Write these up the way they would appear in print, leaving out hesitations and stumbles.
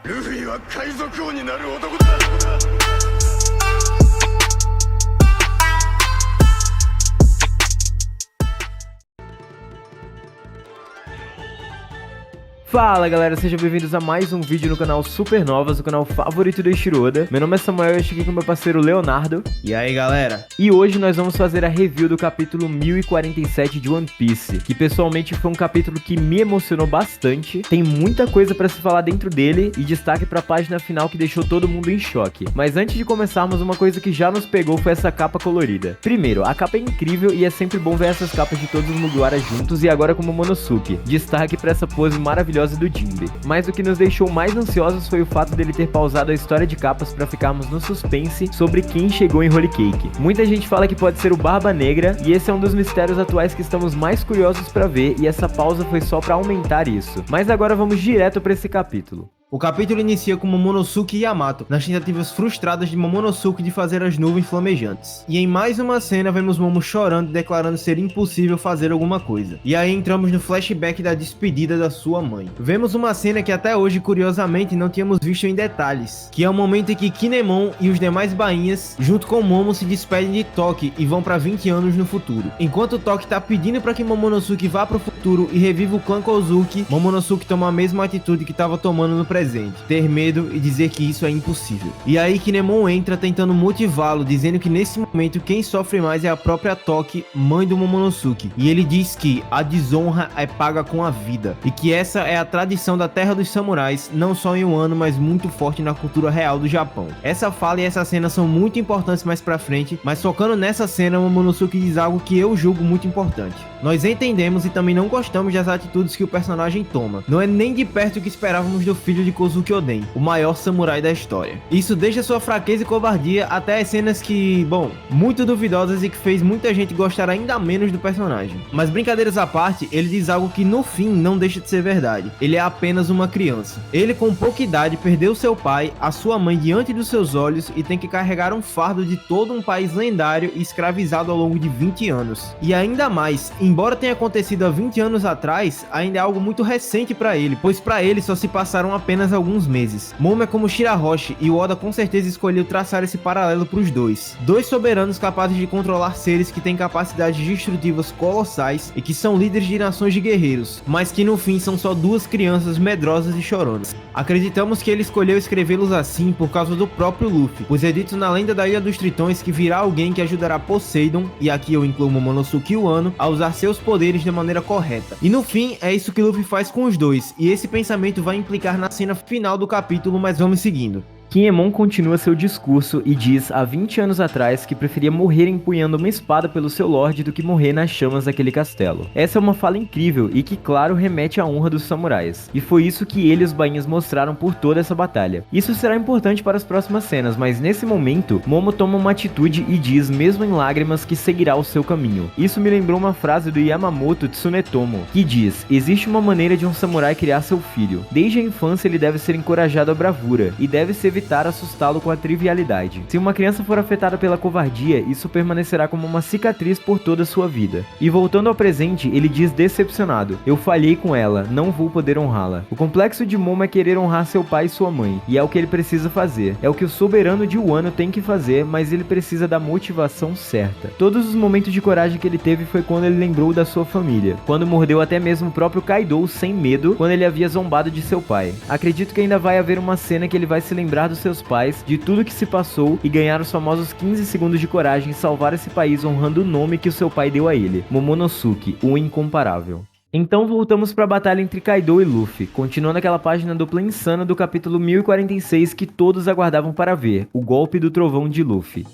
ルフィは海賊王になる男だ。Fala galera, sejam bem-vindos a mais um vídeo no canal Supernovas, o canal favorito do Eiichiro Oda. Meu nome é Samuel e eu cheguei com meu parceiro Leonardo. E aí galera? E hoje nós vamos fazer a review do capítulo 1047 de One Piece, que pessoalmente foi um capítulo que me emocionou bastante. Tem muita coisa pra se falar dentro dele e destaque pra página final que deixou todo mundo em choque. Mas antes de começarmos, uma coisa que já nos pegou foi essa capa colorida. Primeiro, a capa é incrível e é sempre bom ver essas capas de todos os Mugiwara juntos e agora como Momonosuke. Destaque pra essa pose maravilhosa do Jinbe. Mas o que nos deixou mais ansiosos foi o fato dele ter pausado a história de capas pra ficarmos no suspense sobre quem chegou em Holy Cake. Muita gente fala que pode ser o Barba Negra e esse é um dos mistérios atuais que estamos mais curiosos pra ver e essa pausa foi só pra aumentar isso. Mas agora vamos direto pra esse capítulo. O capítulo inicia com Momonosuke e Yamato, nas tentativas frustradas de Momonosuke de fazer as nuvens flamejantes. E em mais uma cena vemos Momo chorando e declarando ser impossível fazer alguma coisa. E aí entramos no flashback da despedida da sua mãe. Vemos uma cena que até hoje, curiosamente, não tínhamos visto em detalhes, que é o momento em que Kinemon e os demais bainhas, junto com Momo, se despedem de Toki e vão para 20 anos no futuro. Enquanto Toki tá pedindo para que Momonosuke vá pro futuro e reviva o clã Kozuki, Momonosuke toma a mesma atitude que estava tomando no presente, ter medo e dizer que isso é impossível. E aí Kinemon entra tentando motivá-lo, dizendo que nesse momento quem sofre mais é a própria Toki, mãe do Momonosuke. E ele diz que a desonra é paga com a vida, e que essa é a tradição da Terra dos Samurais, não só em Wano, mas muito forte na cultura real do Japão. Essa fala e essa cena são muito importantes mais pra frente, mas focando nessa cena, Momonosuke diz algo que eu julgo muito importante. Nós entendemos e também não gostamos das atitudes que o personagem toma. Não é nem de perto o que esperávamos do filho de Kozuki Oden, o maior samurai da história. Isso desde a sua fraqueza e covardia até as cenas que, bom, muito duvidosas e que fez muita gente gostar ainda menos do personagem. Mas brincadeiras à parte, ele diz algo que no fim não deixa de ser verdade. Ele é apenas uma criança. Ele com pouca idade perdeu seu pai, a sua mãe diante dos seus olhos e tem que carregar um fardo de todo um país lendário e escravizado ao longo de 20 anos. E ainda mais, embora tenha acontecido há 20 anos atrás, ainda é algo muito recente pra ele, pois pra ele só se passaram apenas alguns meses. Momo é como Shirahoshi e o Oda com certeza escolheu traçar esse paralelo pros dois. Dois soberanos capazes de controlar seres que têm capacidades destrutivas colossais e que são líderes de nações de guerreiros, mas que no fim são só duas crianças medrosas e choronas. Acreditamos que ele escolheu escrevê-los assim por causa do próprio Luffy, pois é dito na lenda da Ilha dos Tritões que virá alguém que ajudará Poseidon, e aqui eu incluo Momonosuke e Wano, a usar seus poderes de maneira correta. E no fim, é isso que Luffy faz com os dois, e esse pensamento vai implicar na cena final do capítulo, mas vamos seguindo. Kinemon continua seu discurso e diz há 20 anos atrás que preferia morrer empunhando uma espada pelo seu Lorde do que morrer nas chamas daquele castelo. Essa é uma fala incrível e que claro remete à honra dos samurais. E foi isso que ele e os bainhas mostraram por toda essa batalha. Isso será importante para as próximas cenas, mas nesse momento, Momo toma uma atitude e diz, mesmo em lágrimas, que seguirá o seu caminho. Isso me lembrou uma frase do Yamamoto Tsunetomo, que diz, existe uma maneira de um samurai criar seu filho. Desde a infância ele deve ser encorajado à bravura e deve ser evitar assustá-lo com a trivialidade. Se uma criança for afetada pela covardia, isso permanecerá como uma cicatriz por toda a sua vida. E voltando ao presente, ele diz decepcionado, eu falhei com ela, não vou poder honrá-la. O complexo de Momo é querer honrar seu pai e sua mãe, e é o que ele precisa fazer. É o que o soberano de Wano tem que fazer, mas ele precisa da motivação certa. Todos os momentos de coragem que ele teve foi quando ele lembrou da sua família, quando mordeu até mesmo o próprio Kaido sem medo, quando ele havia zombado de seu pai. Acredito que ainda vai haver uma cena que ele vai se lembrar dos seus pais, de tudo que se passou e ganhar os famosos 15 segundos de coragem e salvar esse país honrando o nome que o seu pai deu a ele, Momonosuke, o incomparável. Então voltamos para a batalha entre Kaido e Luffy, continuando aquela página dupla insana do capítulo 1046 que todos aguardavam para ver, o golpe do trovão de Luffy.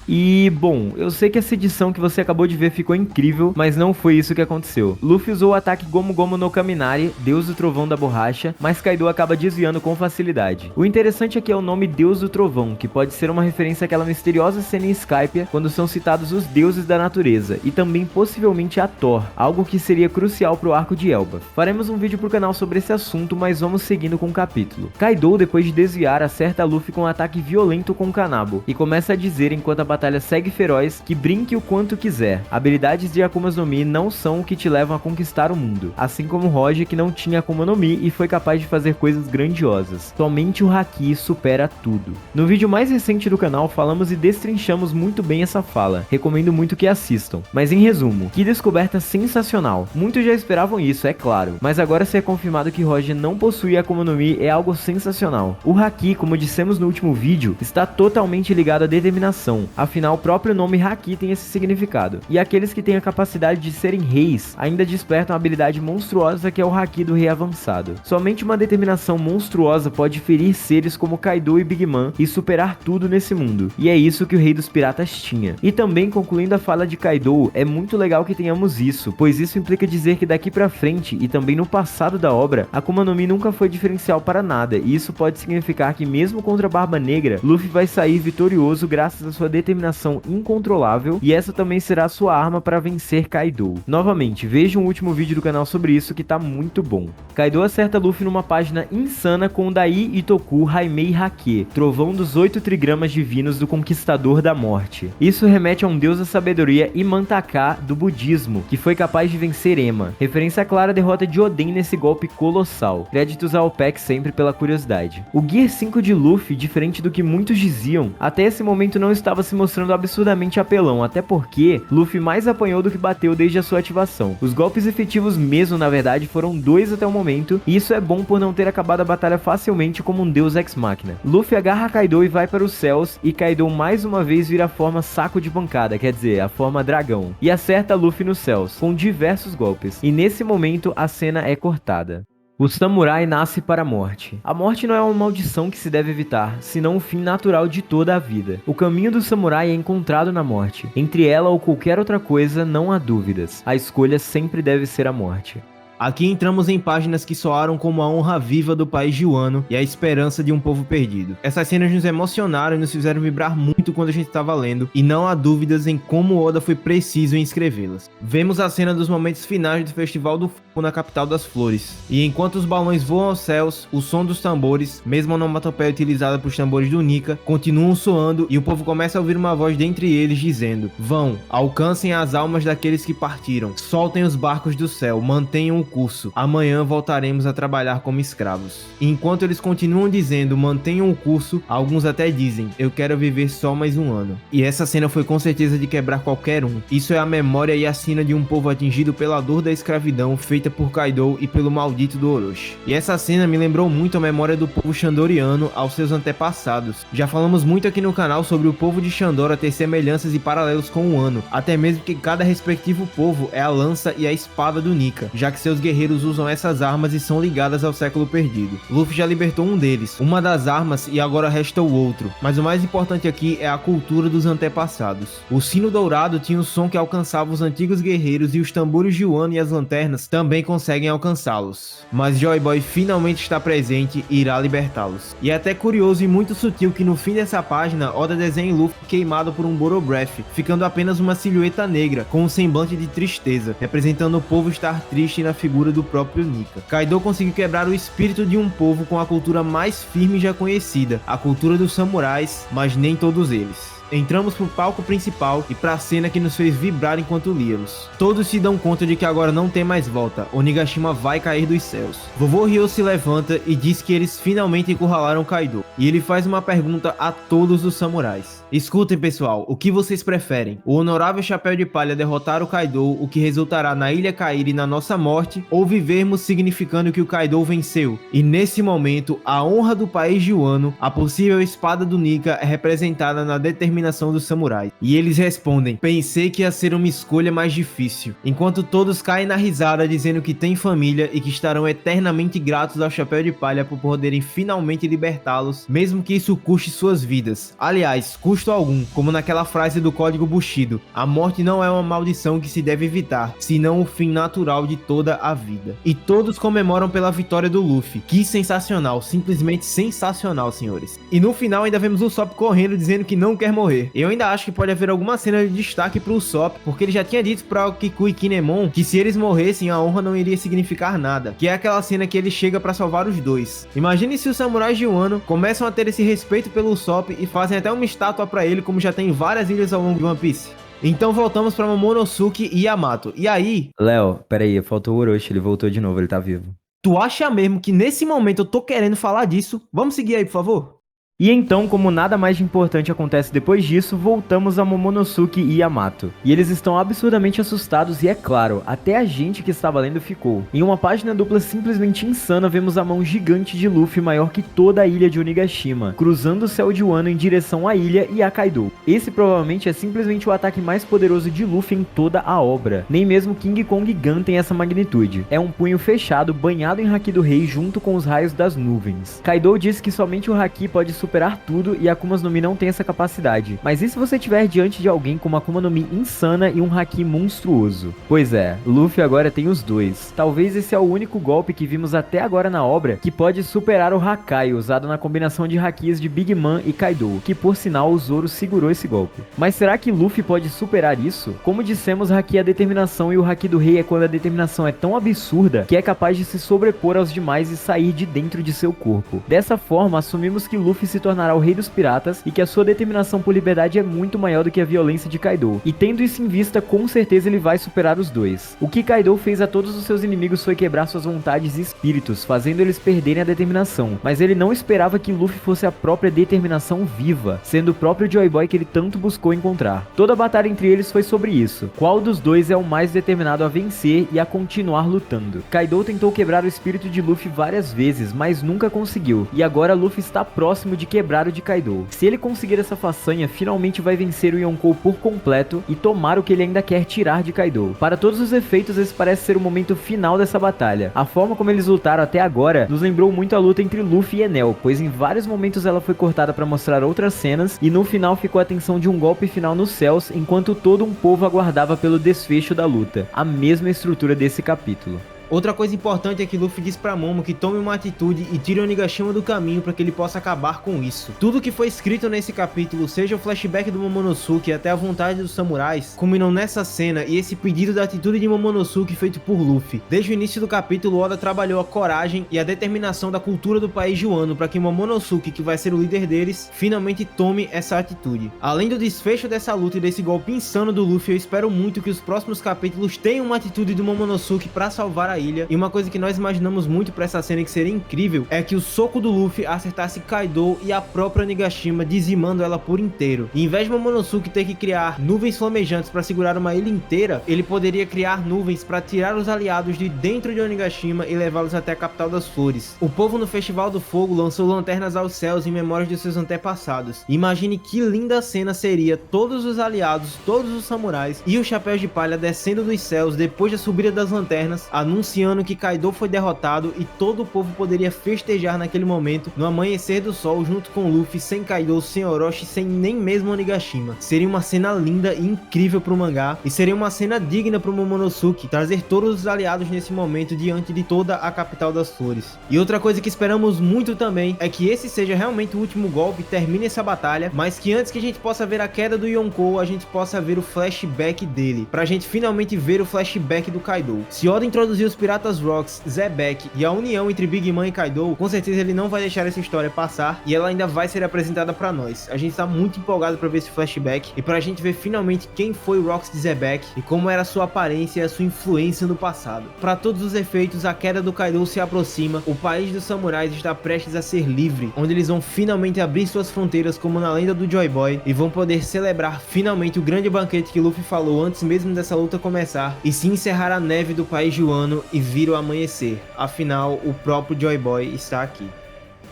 E, bom, eu sei que essa edição que você acabou de ver ficou incrível, mas não foi isso que aconteceu. Luffy usou o ataque Gomu Gomu no Kaminari, Deus do Trovão da Borracha, mas Kaido acaba desviando com facilidade. O interessante aqui é o nome Deus do Trovão, que pode ser uma referência àquela misteriosa cena em Skypiea, quando são citados os deuses da natureza, e também possivelmente a Thor, algo que seria crucial pro arco de Elbaf. Faremos um vídeo pro canal sobre esse assunto, mas vamos seguindo com o capítulo. Kaido, depois de desviar, acerta Luffy com um ataque violento com o Kanabo, e começa a dizer enquanto a batalha segue feroz, que brinque o quanto quiser. Habilidades de Akumas no Mi não são o que te levam a conquistar o mundo, assim como Roger, que não tinha Akuma no Mi e foi capaz de fazer coisas grandiosas. Somente o Haki supera tudo. No vídeo mais recente do canal falamos e destrinchamos muito bem essa fala, recomendo muito que assistam. Mas em resumo, que descoberta sensacional. Muitos já esperavam isso, é claro, mas agora ser confirmado que Roger não possui Akuma no Mi é algo sensacional. O Haki, como dissemos no último vídeo, está totalmente ligado à determinação, afinal o próprio nome Haki tem esse significado. E aqueles que têm a capacidade de serem reis ainda despertam a habilidade monstruosa que é o Haki do rei avançado. Somente uma determinação monstruosa pode ferir seres como Kaido e Big Mom e superar tudo nesse mundo, e é isso que o rei dos piratas tinha. E também, concluindo a fala de Kaido, é muito legal que tenhamos isso, pois isso implica dizer que daqui pra frente e também no passado da obra, Akuma no Mi nunca foi diferencial para nada, e isso pode significar que mesmo contra a Barba Negra, Luffy vai sair vitorioso graças à sua determinação incontrolável, e essa também será a sua arma para vencer Kaido. Novamente, veja um último vídeo do canal sobre isso que tá muito bom. Kaido acerta Luffy numa página insana com Dai Itoku Haimei Hake, trovão dos 8 trigramas divinos do Conquistador da Morte. Isso remete a um deus da sabedoria Imantaka do budismo, que foi capaz de vencer Ema, referência clara à derrota de Oden nesse golpe colossal. Créditos ao OPEC sempre pela curiosidade. O Gear 5 de Luffy, diferente do que muitos diziam, até esse momento não estava se mostrando absurdamente apelão, até porque Luffy mais apanhou do que bateu desde a sua ativação. Os golpes efetivos mesmo, na verdade, foram 2 até o momento, e isso é bom por não ter acabado a batalha facilmente como um deus ex-máquina. Luffy agarra Kaido e vai para os céus, e Kaido mais uma vez vira a forma saco de pancada, quer dizer, a forma dragão, e acerta Luffy nos céus, com diversos golpes, e nesse momento a cena é cortada. O samurai nasce para a morte. A morte não é uma maldição que se deve evitar, senão o fim natural de toda a vida. O caminho do samurai é encontrado na morte. Entre ela ou qualquer outra coisa, não há dúvidas. A escolha sempre deve ser a morte. Aqui entramos em páginas que soaram como a honra viva do país de Wano e a esperança de um povo perdido. Essas cenas nos emocionaram e nos fizeram vibrar muito quando a gente estava lendo, e não há dúvidas em como Oda foi preciso em escrevê-las. Vemos a cena dos momentos finais do Festival do Fogo na capital das flores, e enquanto os balões voam aos céus, o som dos tambores, mesmo a onomatopeia utilizada para os tambores do Nika, continuam soando e o povo começa a ouvir uma voz dentre eles dizendo: vão, alcancem as almas daqueles que partiram, soltem os barcos do céu, mantenham o curso, amanhã voltaremos a trabalhar como escravos. E enquanto eles continuam dizendo mantenham o curso, alguns até dizem eu quero viver só mais um ano. E essa cena foi com certeza de quebrar qualquer um. Isso é a memória e a sina de um povo atingido pela dor da escravidão feita por Kaido e pelo maldito do Orochi. E essa cena me lembrou muito a memória do povo Shandoriano aos seus antepassados. Já falamos muito aqui no canal sobre o povo de Shandora ter semelhanças e paralelos com o Wano, até mesmo que cada respectivo povo é a lança e a espada do Nika, já que seus guerreiros usam essas armas e são ligadas ao século perdido. Luffy já libertou um deles, uma das armas, e agora resta o outro. Mas o mais importante aqui é a cultura dos antepassados. O sino dourado tinha um som que alcançava os antigos guerreiros e os tambores de Wano e as lanternas também conseguem alcançá-los. Mas Joy Boy finalmente está presente e irá libertá-los. E é até curioso e muito sutil que no fim dessa página, Oda desenha Luffy queimado por um Boro Breath, ficando apenas uma silhueta negra, com um semblante de tristeza, representando o povo estar triste na figura do próprio Nika. Kaido conseguiu quebrar o espírito de um povo com a cultura mais firme já conhecida, a cultura dos samurais, mas nem todos eles. Entramos pro palco principal e pra cena que nos fez vibrar enquanto líamos. Todos se dão conta de que agora não tem mais volta, Onigashima vai cair dos céus. Vovô Ryo se levanta e diz que eles finalmente encurralaram Kaido, e ele faz uma pergunta a todos os samurais. Escutem pessoal, o que vocês preferem? O honorável Chapéu de Palha derrotar o Kaido, o que resultará na ilha cair e na nossa morte, ou vivermos significando que o Kaido venceu? E nesse momento, a honra do país de Wano, a possível espada do Nika é representada na determinação dos samurais. E eles respondem: pensei que ia ser uma escolha mais difícil. Enquanto todos caem na risada dizendo que têm família e que estarão eternamente gratos ao Chapéu de Palha por poderem finalmente libertá-los, mesmo que isso custe suas vidas. Aliás, custo algum, como naquela frase do Código Bushido: a morte não é uma maldição que se deve evitar, senão o fim natural de toda a vida. E todos comemoram pela vitória do Luffy. Que sensacional, simplesmente sensacional, senhores. E no final ainda vemos o Usopp correndo dizendo que não quer morrer morrer. Eu ainda acho que pode haver alguma cena de destaque pro Usopp, porque ele já tinha dito pra Kiku e Kinemon que se eles morressem, a honra não iria significar nada, que é aquela cena que ele chega pra salvar os dois. Imagine se os samurais de Wano começam a ter esse respeito pelo Usopp e fazem até uma estátua pra ele, como já tem em várias ilhas ao longo de One Piece. Então voltamos pra Momonosuke e Yamato. E aí... Léo, peraí, faltou o Orochi, ele voltou de novo, ele tá vivo. Tu acha mesmo que nesse momento eu tô querendo falar disso? Vamos seguir aí, por favor? E então, como nada mais de importante acontece depois disso, voltamos a Momonosuke e Yamato. E eles estão absurdamente assustados e, é claro, até a gente que estava lendo ficou. Em uma página dupla simplesmente insana, vemos a mão gigante de Luffy maior que toda a ilha de Onigashima, cruzando o céu de Wano em direção à ilha e a Kaido. Esse provavelmente é simplesmente o ataque mais poderoso de Luffy em toda a obra. Nem mesmo King Kong Gun tem essa magnitude. É um punho fechado, banhado em Haki do Rei junto com os raios das nuvens. Kaido disse que somente o Haki pode superar tudo e Akumas no Mi não tem essa capacidade. Mas e se você estiver diante de alguém com uma Akuma no Mi insana e um Haki monstruoso? Pois é, Luffy agora tem os dois. Talvez esse é o único golpe que vimos até agora na obra que pode superar o Hakai, usado na combinação de Hakis de Big Mom e Kaido, que por sinal o Zoro segurou esse golpe. Mas será que Luffy pode superar isso? Como dissemos, Haki é a determinação e o Haki do Rei é quando a determinação é tão absurda que é capaz de se sobrepor aos demais e sair de dentro de seu corpo. Dessa forma, assumimos que Luffy se tornará o rei dos piratas e que a sua determinação por liberdade é muito maior do que a violência de Kaido. E tendo isso em vista, com certeza ele vai superar os dois. O que Kaido fez a todos os seus inimigos foi quebrar suas vontades e espíritos, fazendo eles perderem a determinação. Mas ele não esperava que Luffy fosse a própria determinação viva, sendo o próprio Joy Boy que ele tanto buscou encontrar. Toda a batalha entre eles foi sobre isso. Qual dos dois é o mais determinado a vencer e a continuar lutando? Kaido tentou quebrar o espírito de Luffy várias vezes, mas nunca conseguiu. E agora Luffy está próximo de quebrar o de Kaido. Se ele conseguir essa façanha, finalmente vai vencer o Yonkou por completo e tomar o que ele ainda quer tirar de Kaido. Para todos os efeitos, esse parece ser o momento final dessa batalha. A forma como eles lutaram até agora nos lembrou muito a luta entre Luffy e Enel, pois em vários momentos ela foi cortada para mostrar outras cenas e no final ficou a tensão de um golpe final nos céus, enquanto todo um povo aguardava pelo desfecho da luta. A mesma estrutura desse capítulo. Outra coisa importante é que Luffy diz pra Momo que tome uma atitude e tire Onigashima do caminho para que ele possa acabar com isso. Tudo que foi escrito nesse capítulo, seja o flashback do Momonosuke até a vontade dos samurais, culminam nessa cena e esse pedido da atitude de Momonosuke feito por Luffy. Desde o início do capítulo, Oda trabalhou a coragem e a determinação da cultura do país de Wano para que Momonosuke, que vai ser o líder deles, finalmente tome essa atitude. Além do desfecho dessa luta e desse golpe insano do Luffy, eu espero muito que os próximos capítulos tenham uma atitude do Momonosuke para salvar a ilha. E uma coisa que nós imaginamos muito pra essa cena que seria incrível é que o soco do Luffy acertasse Kaido e a própria Onigashima, dizimando ela por inteiro. E em vez de Momonosuke ter que criar nuvens flamejantes para segurar uma ilha inteira, ele poderia criar nuvens para tirar os aliados de dentro de Onigashima e levá-los até a capital das flores. O povo no Festival do Fogo lançou lanternas aos céus em memória de seus antepassados. Imagine que linda cena seria todos os aliados, todos os samurais e os chapéus de palha descendo dos céus depois da subida das lanternas, anunciando que Kaido foi derrotado e todo o povo poderia festejar naquele momento no amanhecer do sol junto com Luffy, sem Kaido, sem Orochi, sem nem mesmo Onigashima. Seria uma cena linda e incrível pro mangá e seria uma cena digna pro Momonosuke trazer todos os aliados nesse momento diante de toda a capital das flores. E outra coisa que esperamos muito também é que esse seja realmente o último golpe, termine essa batalha, mas que antes que a gente possa ver a queda do Yonkou, a gente possa ver o flashback dele, pra gente finalmente ver o flashback do Kaido. Se Oda introduzir os Piratas Rocks, Zebek e a união entre Big Mom e Kaido, com certeza ele não vai deixar essa história passar e ela ainda vai ser apresentada pra nós. A gente tá muito empolgado pra ver esse flashback e pra gente ver finalmente quem foi o Rocks de Zebek e como era a sua aparência e a sua influência no passado. Pra todos os efeitos, a queda do Kaido se aproxima, o país dos samurais está prestes a ser livre, onde eles vão finalmente abrir suas fronteiras como na lenda do Joy Boy e vão poder celebrar finalmente o grande banquete que Luffy falou antes mesmo dessa luta começar e se encerrar a neve do país de Wano e vir o amanhecer. Afinal, o próprio Joy Boy está aqui.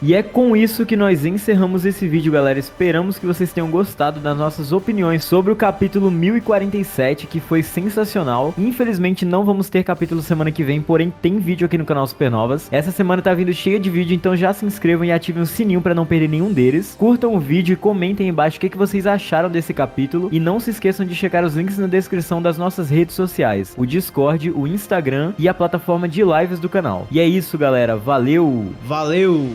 E é com isso que nós encerramos esse vídeo, galera. Esperamos que vocês tenham gostado das nossas opiniões sobre o capítulo 1047, que foi sensacional. Infelizmente não vamos ter capítulo semana que vem, porém tem vídeo aqui no canal Supernovas. Essa semana tá vindo cheia de vídeo, então já se inscrevam e ativem o sininho para não perder nenhum deles. Curtam o vídeo e comentem aí embaixo o que vocês acharam desse capítulo. E não se esqueçam de checar os links na descrição das nossas redes sociais, o Discord, o Instagram e a plataforma de lives do canal. E é isso, galera. Valeu! Valeu!